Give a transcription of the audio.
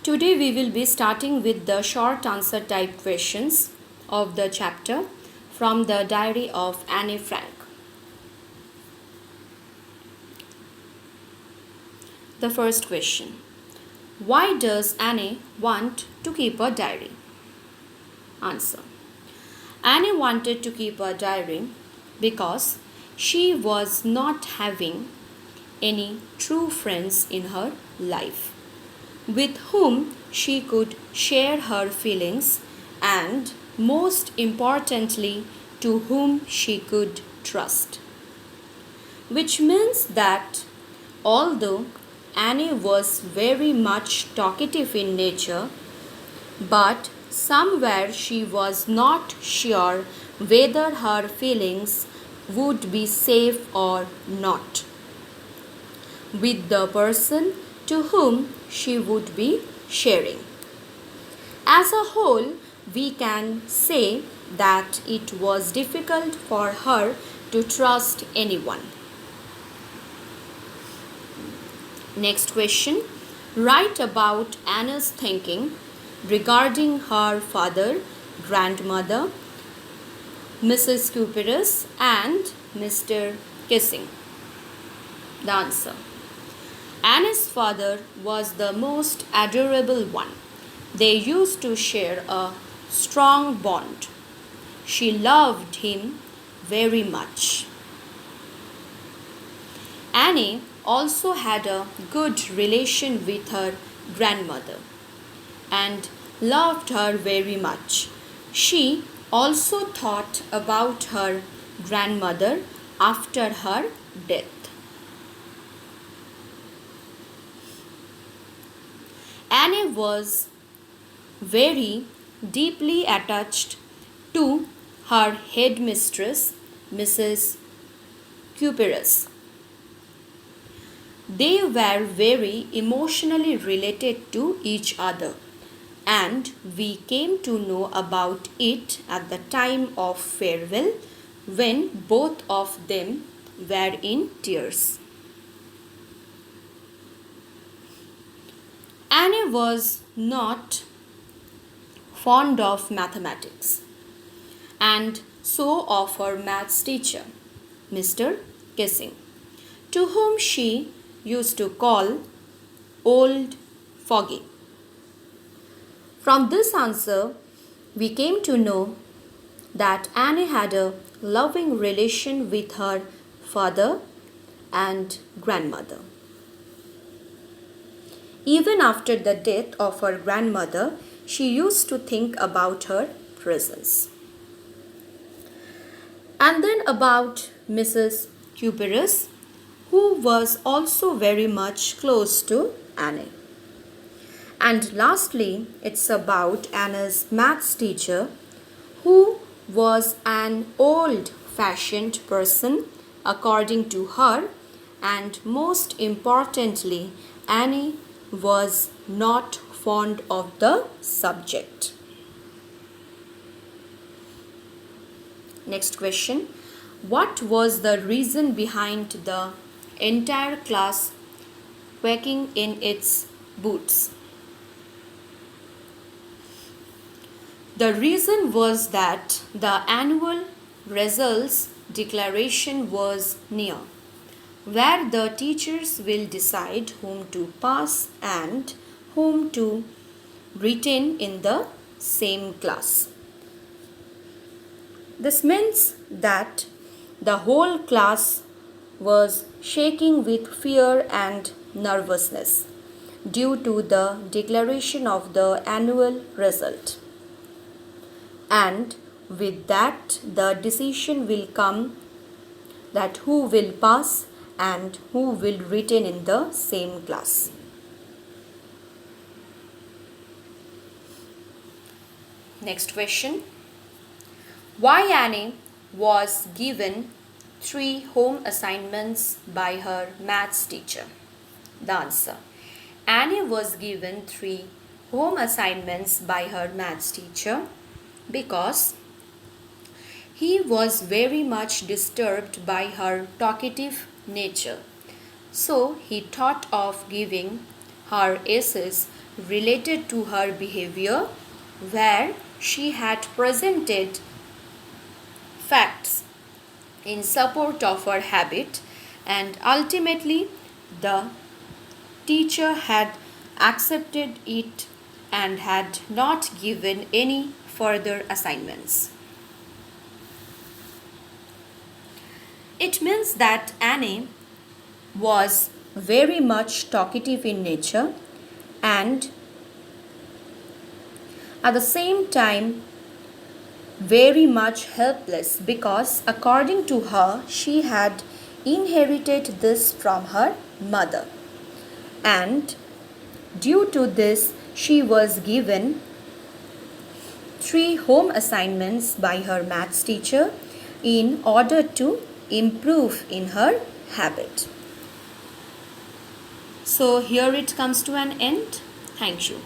Today we will be starting with the short answer type questions of the chapter from the diary of Anne Frank. The first question: why does Anne want to keep a diary? Answer: Anne wanted to keep a diary because she was not having any true friends in her life with whom she could share her feelings and, most importantly, to whom she could trust. Which means that although Anne was very much talkative in nature, but somewhere she was not sure whether her feelings would be safe or not with the person to whom she would be sharing. As a whole, we can say that it was difficult for her to trust anyone. Next question: write about Anna's thinking regarding her father, grandmother, Mrs. Cooperus, and Mr. Kissing. The answer: Anne's father was the most adorable one. They used to share a strong bond. She loved him very much. Anne also had a good relation with her grandmother and loved her very much. She also thought about her grandmother after her death. Anne was very deeply attached to her headmistress, Mrs. Cooperus. They were very emotionally related to each other, and we came to know about it at the time of farewell when both of them were in tears. Anne was not fond of mathematics, and so of her maths teacher, Mr. Kissing, to whom she used to call Old Foggy. From this answer, we came to know that Anne had a loving relation with her father and grandmother. Even after the death of her grandmother, she used to think about her presence. And then about Mrs. Cooperus, who was also very much close to Anne. And lastly, it's about Anna's maths teacher, who was an old-fashioned person according to her, and most importantly, Anne was not fond of the subject. Next question: what was the reason behind the entire class quaking in its boots? The reason was that the annual results declaration was near, where the teachers will decide whom to pass and whom to retain in the same class. This means that the whole class was shaking with fear and nervousness due to the declaration of the annual result. And with that, the decision will come that who will pass and who will retain in the same class. Next question: why Anne was given 3 home assignments by her maths teacher? The answer: Anne was given 3 home assignments by her maths teacher because he was very much disturbed by her talkative nature. So he thought of giving her essays related to her behavior, where she had presented facts in support of her habit, and ultimately the teacher had accepted it and had not given any further assignments. It means that Annie was very much talkative in nature and at the same time very much helpless, because according to her she had inherited this from her mother, and due to this she was given 3 home assignments by her maths teacher in order to improve in her habit. So here it comes to an end. Thank you.